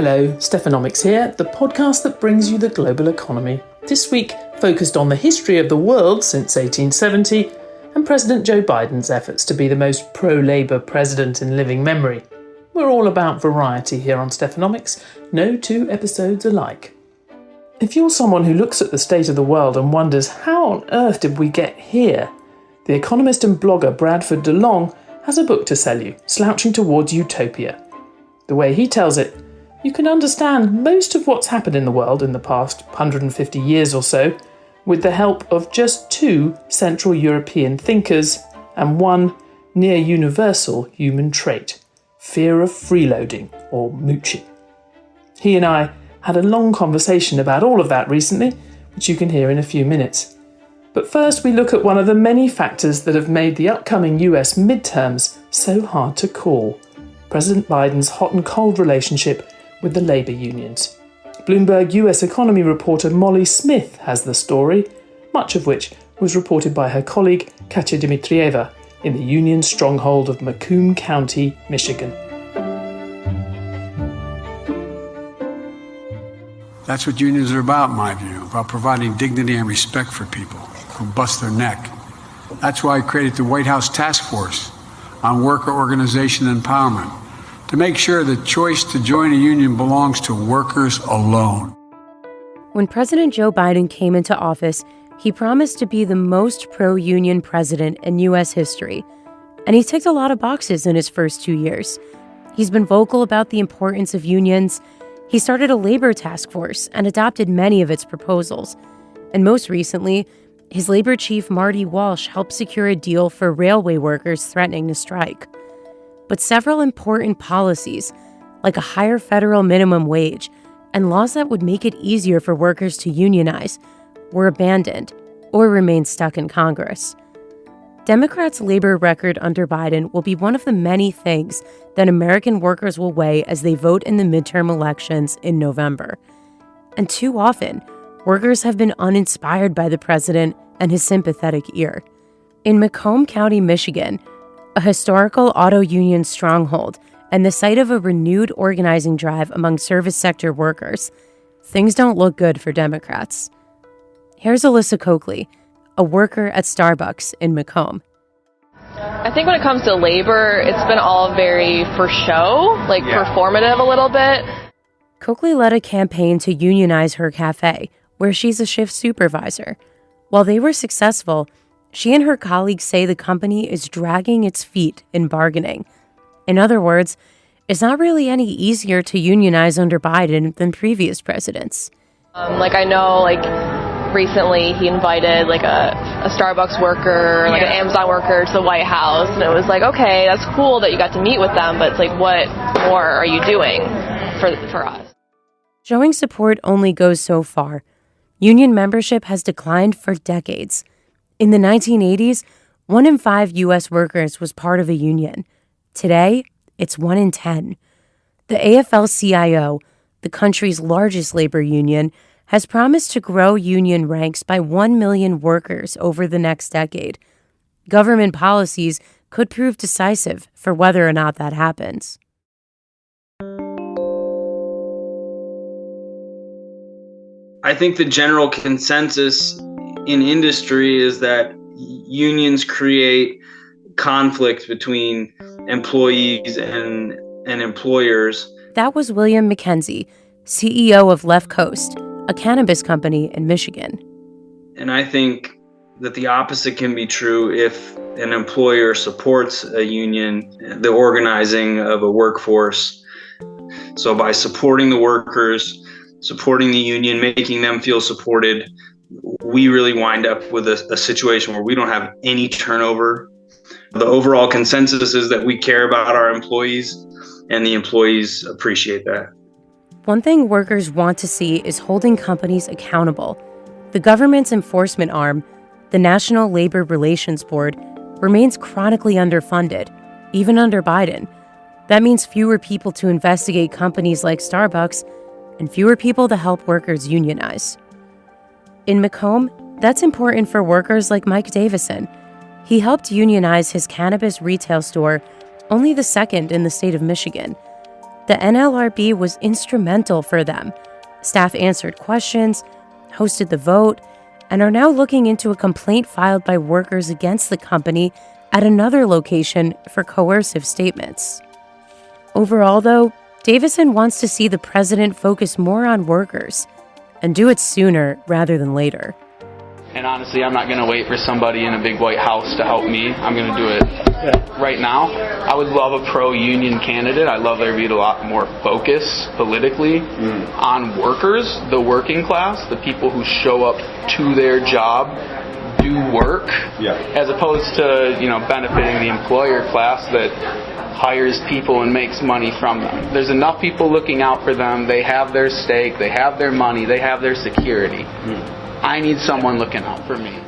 Hello, Stephanomics here, the podcast that brings you the global economy. This week, focused on the history of the world since 1870 and President Joe Biden's efforts to be the most pro-Labour president in living memory. We're all about variety here on Stephanomics, no two episodes alike. If you're someone who looks at the state of the world and wonders how on earth did we get here, the economist and blogger Bradford DeLong has a book to sell you, Slouching Towards Utopia. The way he tells it, you can understand most of what's happened in the world in the past 150 years or so with the help of just two Central European thinkers and one near universal human trait, fear of freeloading or mooching. He and I had a long conversation about all of that recently, which you can hear in a few minutes. But first we look at one of the many factors that have made the upcoming US midterms so hard to call, President Biden's hot and cold relationship with the labour unions. Bloomberg US economy reporter Molly Smith has the story, much of which was reported by her colleague Katia Dmitrieva in the union stronghold of Macomb County, Michigan. That's what unions are about, in my view, about providing dignity and respect for people who bust their neck. That's why I created the White House Task Force on Worker Organization Empowerment, to make sure the choice to join a union belongs to workers alone. When President Joe Biden came into office, he promised to be the most pro-union president in U.S. history, and he ticked a lot of boxes in his first 2 years. He's been vocal about the importance of unions. He started a labor task force and adopted many of its proposals. And most recently, his labor chief Marty Walsh helped secure a deal for railway workers threatening to strike. But several important policies, like a higher federal minimum wage and laws that would make it easier for workers to unionize, were abandoned or remained stuck in Congress. Democrats' labor record under Biden will be one of the many things that American workers will weigh as they vote in the midterm elections in November. And too often, workers have been uninspired by the president and his sympathetic ear. In Macomb County, Michigan, a historical auto union stronghold and the site of a renewed organizing drive among service sector workers, things don't look good for Democrats. Here's Alyssa Coakley, a worker at Starbucks in Macomb. I think when it comes to labor, it's been all very for show, performative a little bit. Coakley led a campaign to unionize her cafe, where she's a shift supervisor. While they were successful, she and her colleagues say the company is dragging its feet in bargaining. In other words, it's not really any easier to unionize under Biden than previous presidents. I know, recently he invited, a Starbucks worker, an Amazon worker to the White House, and it was okay, that's cool that you got to meet with them, but it's what more are you doing for us? Showing support only goes so far. Union membership has declined for decades. In the 1980s, 1 in 5 U.S. workers was part of a union. Today, it's 1 in 10. The AFL-CIO, the country's largest labor union, has promised to grow union ranks by 1 million workers over the next decade. Government policies could prove decisive for whether or not that happens. I think the general consensus in industry is that unions create conflict between employees and employers. That was William McKenzie, CEO of Left Coast, a cannabis company in Michigan. And I think that the opposite can be true if an employer supports a union, the organizing of a workforce. So by supporting the workers, supporting the union, making them feel supported, we really wind up with a situation where we don't have any turnover. The overall consensus is that we care about our employees, and the employees appreciate that. One thing workers want to see is holding companies accountable. The government's enforcement arm, the National Labor Relations Board, remains chronically underfunded, even under Biden. That means fewer people to investigate companies like Starbucks and fewer people to help workers unionize. In Macomb, that's important for workers like Mike Davison. He helped unionize his cannabis retail store, only the second in the state of Michigan. the NLRB was instrumental for them. Staff answered questions, hosted the vote, and are now looking into a complaint filed by workers against the company at another location for coercive statements. Overall, though, Davison wants to see the president focus more on workers and do it sooner rather than later. And honestly, I'm not going to wait for somebody in a big white house to help me. I'm going to do it right now. I would love a pro-union candidate. I love there to be a lot more focus politically on workers, the working class, the people who show up to their job, do work, as opposed to, benefiting the employer class that hires people and makes money from them. There's enough people looking out for them. They have their stake, they have their money, they have their security. I need someone looking out for me.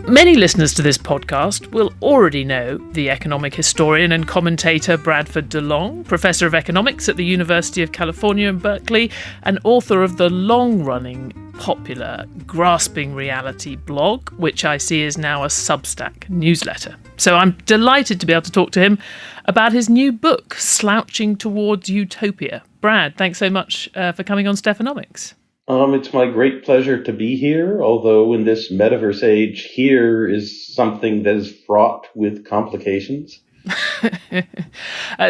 Many listeners to this podcast will already know the economic historian and commentator Bradford DeLong, professor of economics at the University of California in Berkeley, and author of the long-running, popular Grasping Reality blog, which I see is now a Substack newsletter. So I'm delighted to be able to talk to him about his new book, Slouching Towards Utopia. Brad, thanks so much for coming on Stephanomics. It's my great pleasure to be here, although in this metaverse age, here is something that is fraught with complications.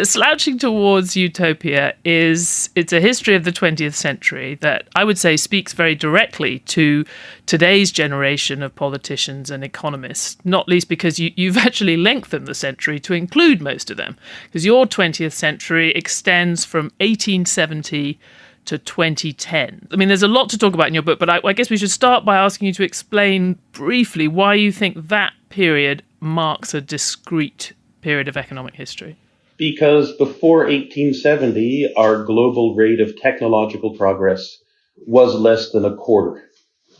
Slouching Towards Utopia it's a history of the 20th century that I would say speaks very directly to today's generation of politicians and economists, not least because you've actually lengthened the century to include most of them, because your 20th century extends from 1870 to 2010. I mean, there's a lot to talk about in your book, but I guess we should start by asking you to explain briefly why you think that period marks a discrete period of economic history. Because before 1870, our global rate of technological progress was less than a quarter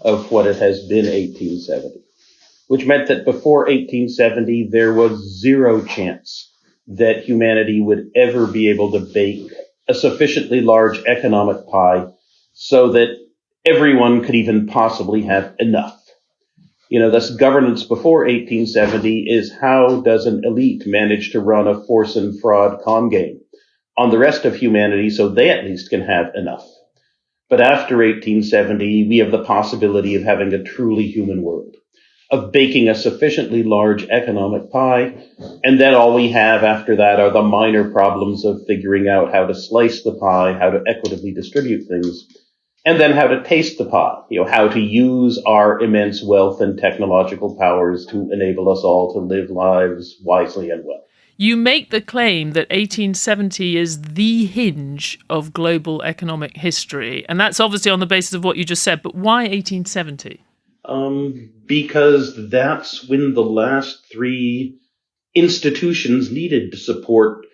of what it has been 1870, which meant that before 1870, there was zero chance that humanity would ever be able to bake a sufficiently large economic pie so that everyone could even possibly have enough. Thus governance before 1870 is how does an elite manage to run a force and fraud con game on the rest of humanity so they at least can have enough. But after 1870, we have the possibility of having a truly human world, of baking a sufficiently large economic pie, and then all we have after that are the minor problems of figuring out how to slice the pie, how to equitably distribute things, and then how to taste the pie, how to use our immense wealth and technological powers to enable us all to live lives wisely and well. You make the claim that 1870 is the hinge of global economic history, and that's obviously on the basis of what you just said, but why 1870? Because that's when the last three institutions needed to support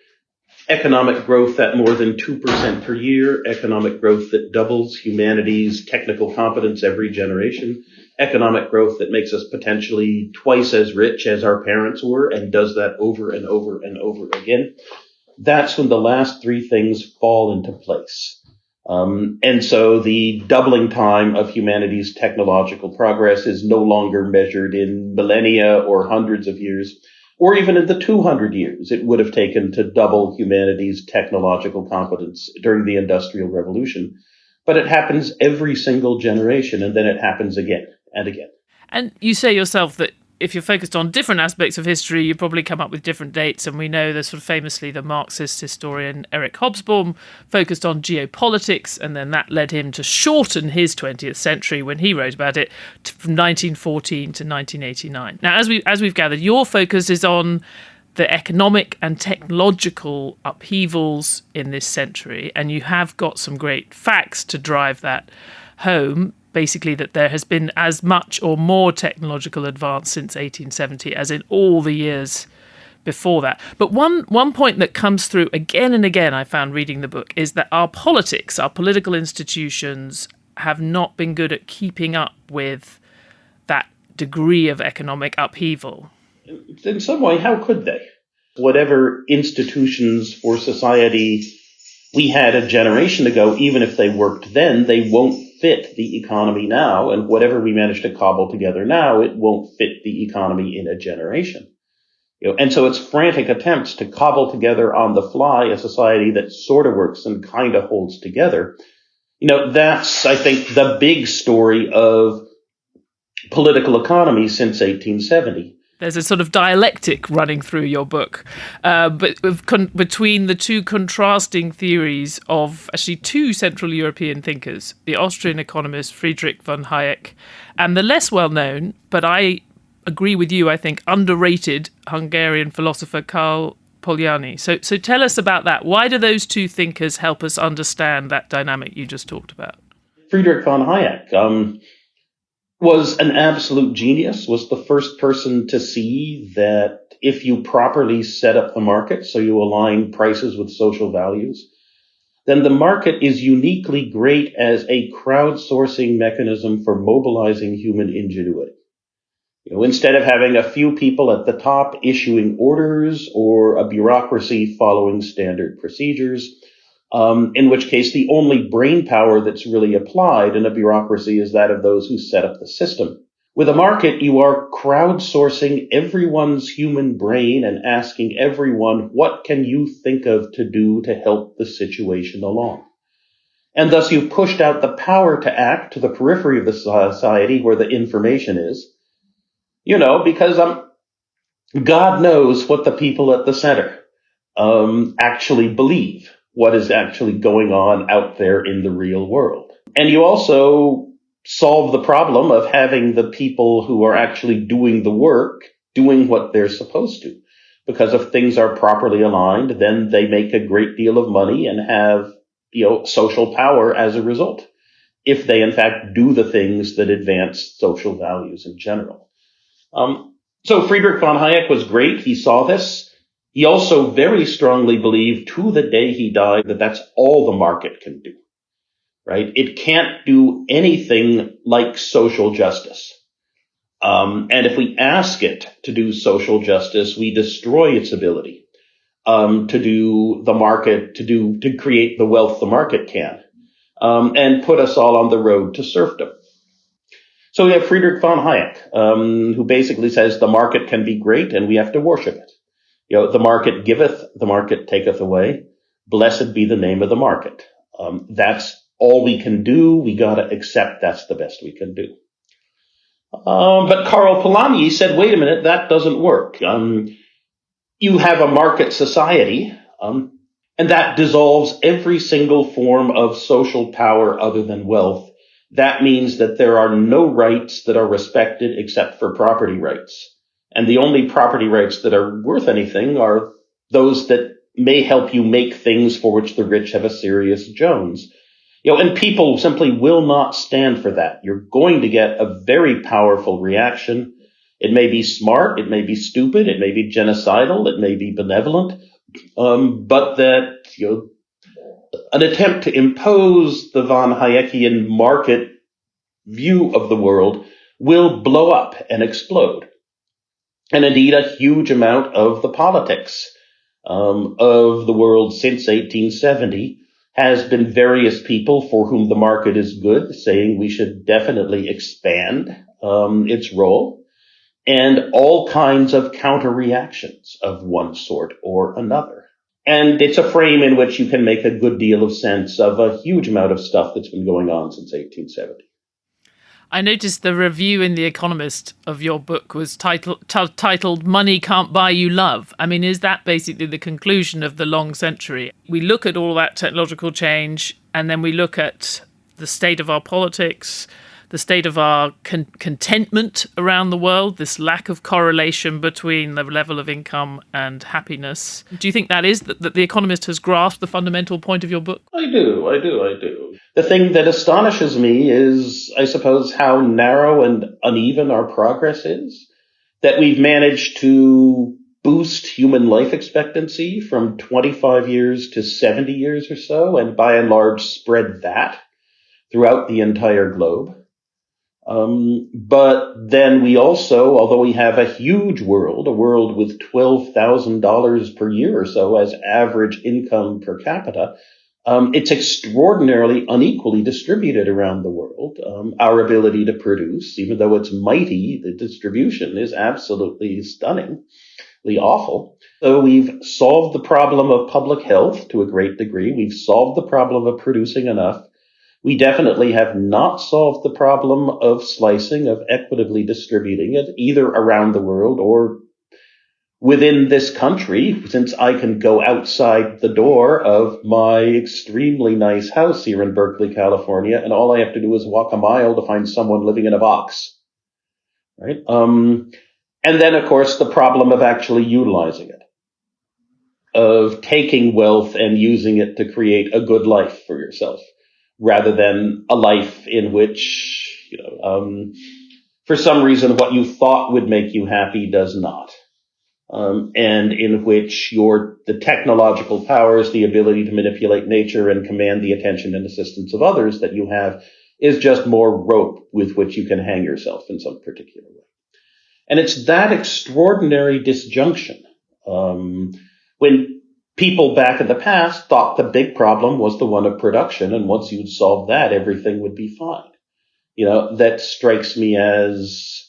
economic growth at more than 2% per year, economic growth that doubles humanity's technical competence every generation, economic growth that makes us potentially twice as rich as our parents were and does that over and over and over again. That's when the last three things fall into place. And so the doubling time of humanity's technological progress is no longer measured in millennia or hundreds of years, or even in the 200 years it would have taken to double humanity's technological competence during the Industrial Revolution. But it happens every single generation, and then it happens again and again. And you say yourself that if you're focused on different aspects of history, you probably come up with different dates. And we know that sort of famously the Marxist historian Eric Hobsbawm focused on geopolitics, and then that led him to shorten his 20th century when he wrote about it from 1914 to 1989. Now, as we've gathered, your focus is on the economic and technological upheavals in this century, and you have got some great facts to drive that home. Basically, that there has been as much or more technological advance since 1870 as in all the years before that. But one point that comes through again and again, I found reading the book, is that our politics, our political institutions, have not been good at keeping up with that degree of economic upheaval. In some way, how could they? Whatever institutions for society we had a generation ago, even if they worked then, they won't fit the economy now. And whatever we manage to cobble together now, it won't fit the economy in a generation. And so it's frantic attempts to cobble together on the fly a society that sort of works and kind of holds together. That's, I think, the big story of political economy since 1870. There's a sort of dialectic running through your book, but between the two contrasting theories of actually two Central European thinkers, the Austrian economist Friedrich von Hayek and the less well-known, but I agree with you, I think, underrated Hungarian philosopher Karl Polanyi. So tell us about that. Why do those two thinkers help us understand that dynamic you just talked about? Friedrich von Hayek was an absolute genius, was the first person to see that if you properly set up the market, so you align prices with social values, then the market is uniquely great as a crowdsourcing mechanism for mobilizing human ingenuity. Instead of having a few people at the top issuing orders or a bureaucracy following standard procedures, in which case the only brain power that's really applied in a bureaucracy is that of those who set up the system. With a market, you are crowdsourcing everyone's human brain and asking everyone, what can you think of to do to help the situation along? And thus you've pushed out the power to act to the periphery of the society where the information is, because God knows what the people at the center actually believe, what is actually going on out there in the real world. And you also solve the problem of having the people who are actually doing the work doing what they're supposed to. Because if things are properly aligned, then they make a great deal of money and have, social power as a result, if they in fact do the things that advance social values in general. So Friedrich von Hayek was great. He saw this. He also very strongly believed to the day he died that that's all the market can do, right? It can't do anything like social justice. And if we ask it to do social justice, we destroy its ability to do the market, to create the wealth the market can, and put us all on the road to serfdom. So we have Friedrich von Hayek, who basically says the market can be great and we have to worship it. The market giveth, the market taketh away. Blessed be the name of the market. That's all we can do. We got to accept that's the best we can do. But Karl Polanyi said, wait a minute, that doesn't work. You have a market society, and that dissolves every single form of social power other than wealth. That means that there are no rights that are respected except for property rights. And the only property rights that are worth anything are those that may help you make things for which the rich have a serious Jones. And people simply will not stand for that. You're going to get a very powerful reaction. It may be smart, it may be stupid, it may be genocidal, it may be benevolent, but that, an attempt to impose the von Hayekian market view of the world will blow up and explode. And indeed, a huge amount of the politics of the world since 1870 has been various people for whom the market is good, saying we should definitely expand its role, and all kinds of counter reactions of one sort or another. And it's a frame in which you can make a good deal of sense of a huge amount of stuff that's been going on since 1870. I noticed the review in The Economist of your book was titled Money Can't Buy You Love. I mean, is that basically the conclusion of the long century? We look at all that technological change, and then we look at the state of our politics, the state of our contentment around the world, this lack of correlation between the level of income and happiness. Do you think that The Economist has grasped the fundamental point of your book? I do. The thing that astonishes me is, I suppose, how narrow and uneven our progress is. That we've managed to boost human life expectancy from 25 years to 70 years or so, and by and large spread that throughout the entire globe. But then we also, although we have a huge world, a world with $12,000 per year or so as average income per capita, it's extraordinarily unequally distributed around the world. Our ability to produce, even though it's mighty, the distribution is absolutely stunningly awful. So we've solved the problem of public health to a great degree. We've solved the problem of producing enough. We definitely have not solved the problem of slicing, of equitably distributing it, either around the world or within this country, since I can go outside the door of my extremely nice house here in Berkeley, California, and all I have to do is walk a mile to find someone living in a box. Right? And then, of course, the problem of actually utilizing it, of taking wealth and using it to create a good life for yourself, rather than a life in which, for some reason, what you thought would make you happy does not. And in which the technological powers, the ability to manipulate nature and command the attention and assistance of others that you have is just more rope with which you can hang yourself in some particular way. And it's that extraordinary disjunction, when people back in the past thought the big problem was the one of production, and once you'd solved that, everything would be fine. That strikes me as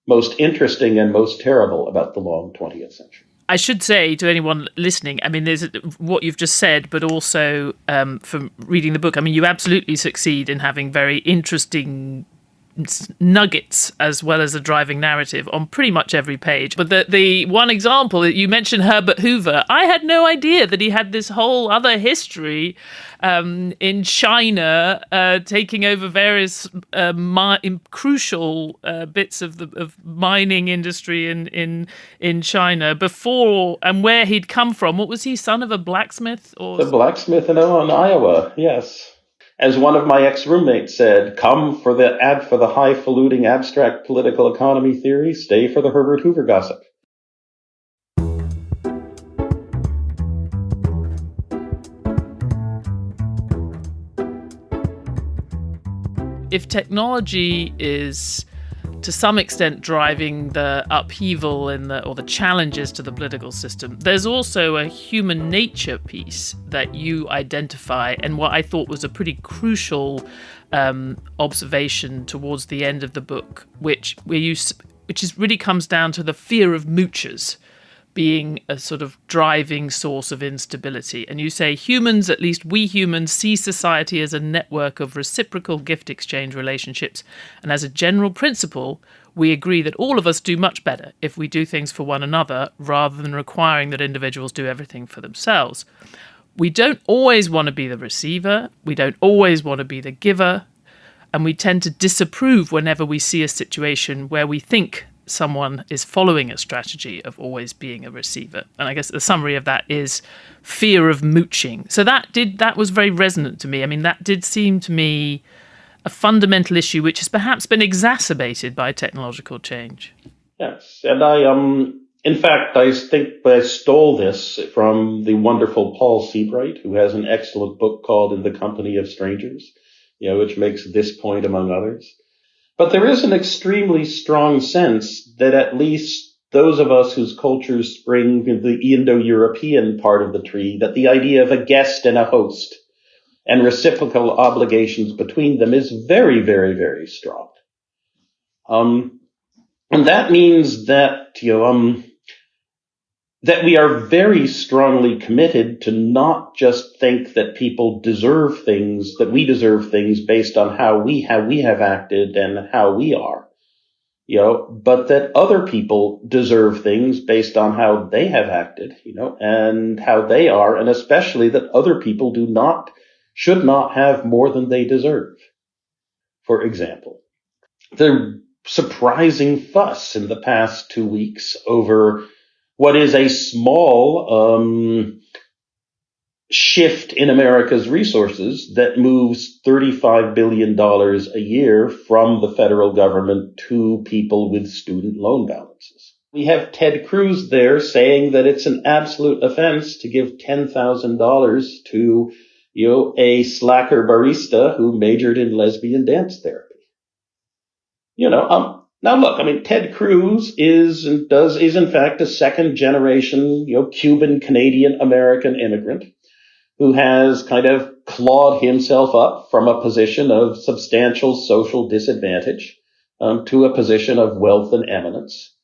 most interesting and most terrible about the long 20th century. I should say to anyone listening, I mean, there's what you've just said, but also from reading the book, I mean, you absolutely succeed in having very interesting nuggets as well as a driving narrative on pretty much every page. But the one example that you mentioned, Herbert Hoover, I had no idea that he had this whole other history in China, taking over various crucial bits of mining industry in China before, and where he'd come from. What was he, son of a blacksmith? The blacksmith in Iowa, yes. As one of my ex-roommates said, come for the highfalutin abstract political economy theory, stay for the Herbert Hoover gossip. If technology is to some extent driving the upheaval or the challenges to the political system, there's also a human nature piece that you identify, and what I thought was a pretty crucial observation towards the end of the book, which really comes down to the fear of moochers being a sort of driving source of instability. And you say humans, at least we humans, see society as a network of reciprocal gift exchange relationships. And as a general principle, we agree that all of us do much better if we do things for one another rather than requiring that individuals do everything for themselves. We don't always want to be the receiver. We don't always want to be the giver. And we tend to disapprove whenever we see a situation where we think someone is following a strategy of always being a receiver. And I guess the summary of that is fear of mooching. So that was very resonant to me. I mean, that did seem to me a fundamental issue which has perhaps been exacerbated by technological change. Yes, and in fact, I think I stole this from the wonderful Paul Seabright, who has an excellent book called In the Company of Strangers, which makes this point among others. But there is an extremely strong sense that at least those of us whose cultures spring in the Indo-European part of the tree, that the idea of a guest and a host and reciprocal obligations between them is very, very, very strong. And that means that, that we are very strongly committed to not just think that people deserve things, that we deserve things based on how we have acted and how we are, but that other people deserve things based on how they have acted, and how they are, and especially that other people should not have more than they deserve. For example, the surprising fuss in the past 2 weeks over what is a small shift in America's resources that moves $35 billion a year from the federal government to people with student loan balances. We have Ted Cruz there saying that it's an absolute offense to give $10,000 to, a slacker barista who majored in lesbian dance therapy. Now look, I mean, Ted Cruz is in fact a second generation, Cuban, Canadian, American immigrant who has kind of clawed himself up from a position of substantial social disadvantage to a position of wealth and eminence.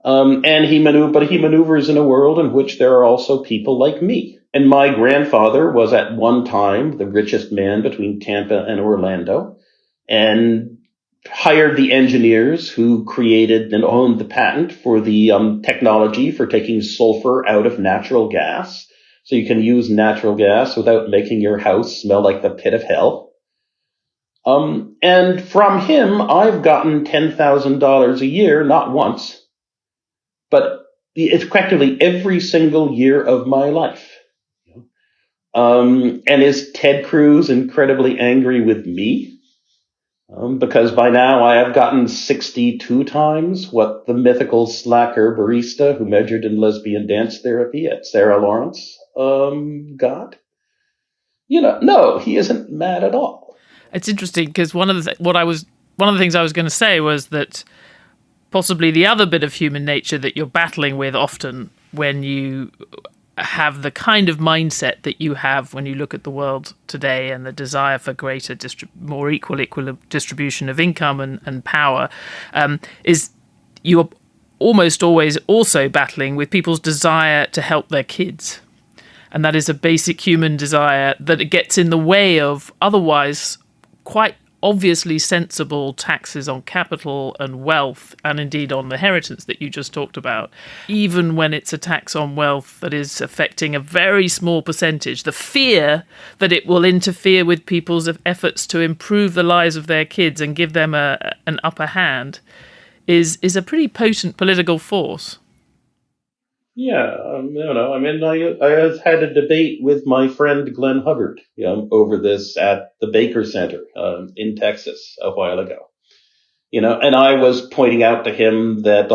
But he maneuvers in a world in which there are also people like me. And my grandfather was at one time the richest man between Tampa and Orlando, and hired the engineers who created and owned the patent for the technology for taking sulfur out of natural gas. So you can use natural gas without making your house smell like the pit of hell. And from him, I've gotten $10,000 a year, not once, but effectively every single year of my life. And is Ted Cruz incredibly angry with me? Because by now I have gotten 62 times what the mythical slacker barista who majored in lesbian dance therapy at Sarah Lawrence got. No, he isn't mad at all. It's interesting because one of the things I was going to say was that possibly the other bit of human nature that you're battling with often when you have the kind of mindset that you have when you look at the world today and the desire for greater, more equal distribution of income and power, is you're almost always also battling with people's desire to help their kids. And that is a basic human desire that gets in the way of otherwise quite obviously sensible taxes on capital and wealth, and indeed on the inheritance that you just talked about. Even when it's a tax on wealth that is affecting a very small percentage, the fear that it will interfere with people's efforts to improve the lives of their kids and give them an upper hand is a pretty potent political force. Yeah, I had a debate with my friend Glenn Hubbard over this at the Baker Center in Texas a while ago. And I was pointing out to him that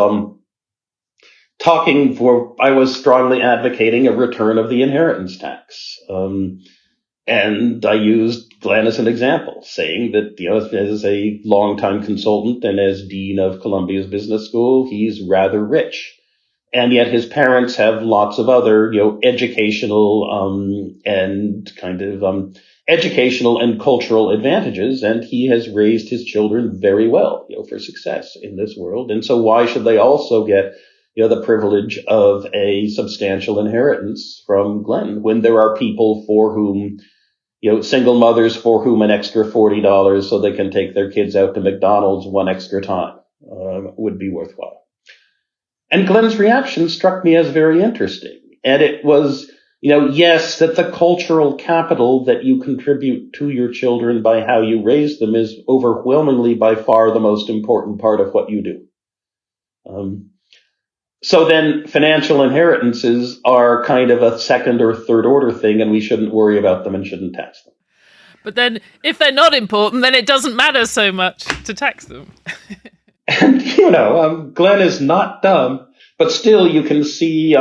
I was strongly advocating a return of the inheritance tax. And I used Glenn as an example, saying that, as a longtime consultant and as dean of Columbia's Business School, he's rather rich. And yet his parents have lots of other, educational and cultural advantages, and he has raised his children very well, for success in this world. And so why should they also get, the privilege of a substantial inheritance from Glenn when there are people for whom, single mothers for whom an extra $40 so they can take their kids out to McDonald's one extra time would be worthwhile. And Glenn's reaction struck me as very interesting. And it was, yes, that the cultural capital that you contribute to your children by how you raise them is overwhelmingly by far the most important part of what you do. So then financial inheritances are kind of a second or third order thing, and we shouldn't worry about them and shouldn't tax them. But then if they're not important, then it doesn't matter so much to tax them. And, Glenn is not dumb, but still you can see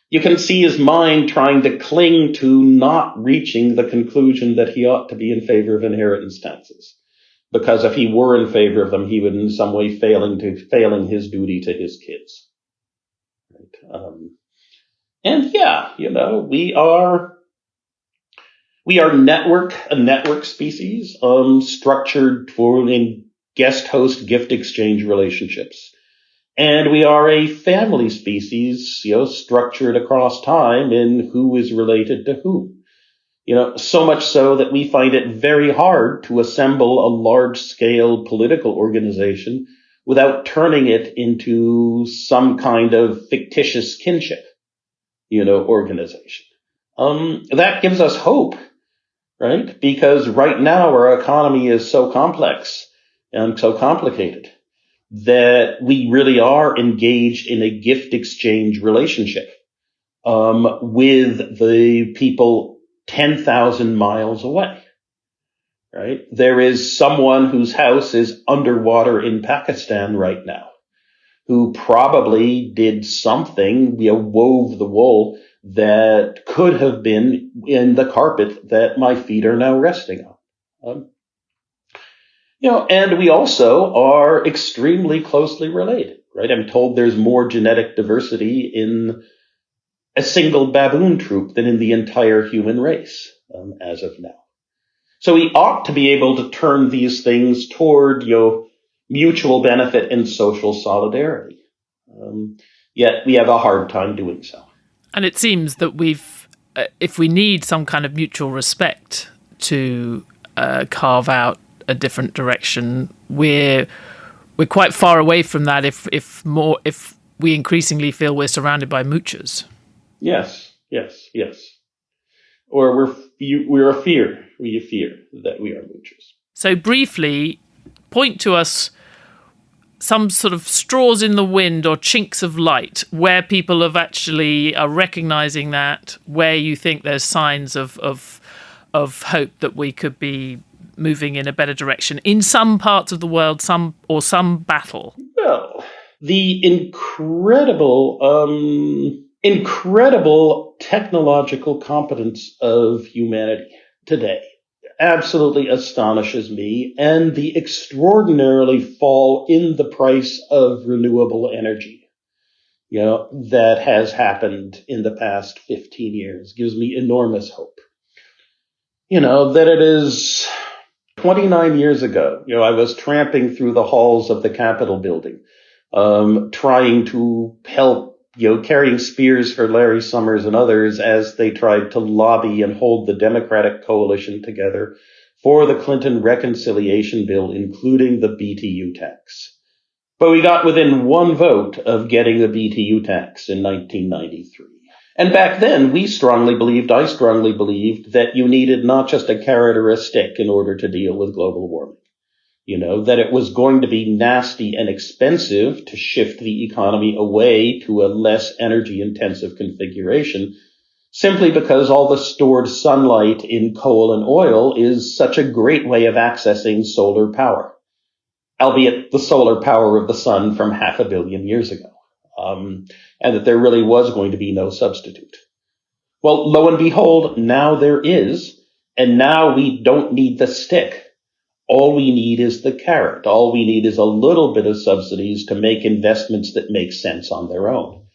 his mind trying to cling to not reaching the conclusion that he ought to be in favor of inheritance taxes. Because if he were in favor of them, he would in some way failing his duty to his kids. Right? We are a network species, structured in guest host gift exchange relationships. And we are a family species, structured across time in who is related to whom. So much so that we find it very hard to assemble a large-scale political organization without turning it into some kind of fictitious kinship, organization. That gives us hope, right? Because right now our economy is so complex and so complicated that we really are engaged in a gift exchange relationship with the people 10,000 miles away, right? There is someone whose house is underwater in Pakistan right now who probably did something, wove the wool that could have been in the carpet that my feet are now resting on. And we also are extremely closely related, right? I'm told there's more genetic diversity in a single baboon troop than in the entire human race as of now. So we ought to be able to turn these things toward, mutual benefit and social solidarity. Yet we have a hard time doing so. And it seems that if we need some kind of mutual respect to carve out a different direction, we're quite far away from that. If we increasingly feel we're surrounded by moochers. Yes. Or we fear that we are moochers. So briefly, point to us some sort of straws in the wind or chinks of light where people are recognizing that, where you think there's signs of hope that we could be moving in a better direction in some parts of the world, some battle. Well, the incredible technological competence of humanity today absolutely astonishes me, and the extraordinarily fall in the price of renewable energy, that has happened in the past 15 years gives me enormous hope. That it is 29 years ago, I was tramping through the halls of the Capitol building, trying to help, carrying spears for Larry Summers and others as they tried to lobby and hold the Democratic coalition together for the Clinton reconciliation bill, including the BTU tax. But we got within one vote of getting the BTU tax in 1993. And back then, I strongly believed that you needed not just a carrot or a stick in order to deal with global warming. That it was going to be nasty and expensive to shift the economy away to a less energy-intensive configuration, simply because all the stored sunlight in coal and oil is such a great way of accessing solar power, albeit the solar power of the sun from 500 million years ago, and that there really was going to be no substitute. Well, lo and behold, now there is, and now we don't need the stick. All we need is the carrot. All we need is a little bit of subsidies to make investments that make sense on their own.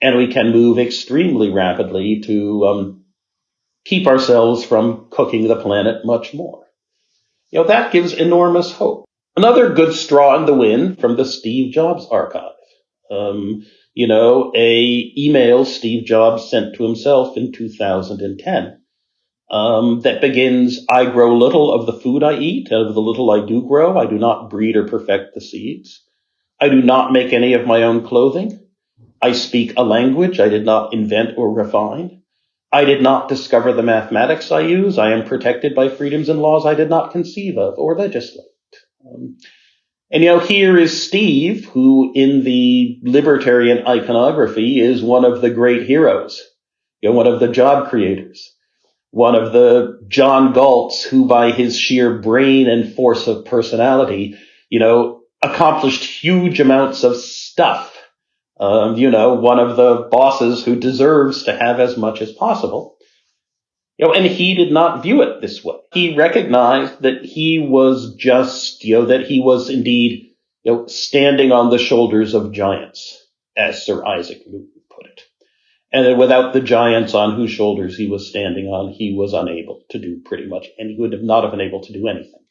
And we can move extremely rapidly to keep ourselves from cooking the planet much more. That gives enormous hope. Another good straw in the wind from the Steve Jobs archive. A email Steve Jobs sent to himself in 2010. That begins, I grow little of the food I eat, and of the little I do grow, I do not breed or perfect the seeds. I do not make any of my own clothing. I speak a language I did not invent or refine. I did not discover the mathematics I use. I am protected by freedoms and laws I did not conceive of or legislate. Here is Steve, who in the libertarian iconography is one of the great heroes, one of the job creators. One of the John Galts who by his sheer brain and force of personality, accomplished huge amounts of stuff. One of the bosses who deserves to have as much as possible. And he did not view it this way. He recognized that he was that he was indeed, standing on the shoulders of giants, as Sir Isaac Newton put it. And that without the giants on whose shoulders he was standing on, he was unable to do pretty much, and he would have not have been able to do anything.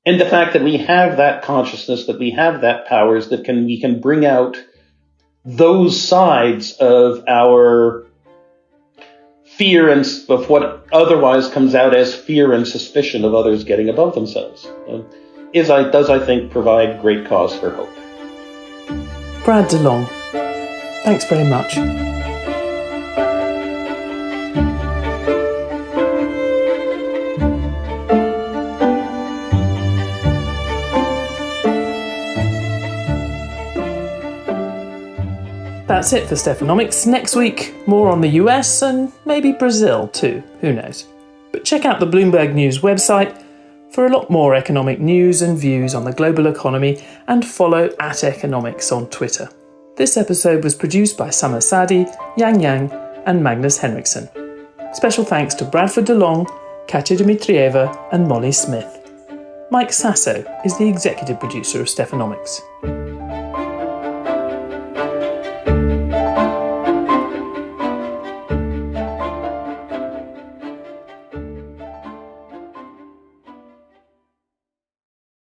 And the fact that we have that consciousness, that we have that powers, that we can bring out those sides of our fear and of what otherwise comes out as fear and suspicion of others getting above themselves, does, I think, provide great cause for hope. Brad DeLong, thanks very much. That's it for Stephanomics. Next week, more on the US and maybe Brazil too, who knows. But check out the Bloomberg News website for a lot more economic news and views on the global economy, and follow @economics on Twitter. This episode was produced by Summer Sadi, Yang Yang and Magnus Henriksen. Special thanks to Bradford DeLong, Katia Dmitrieva and Molly Smith. Mike Sasso is the executive producer of Stephanomics.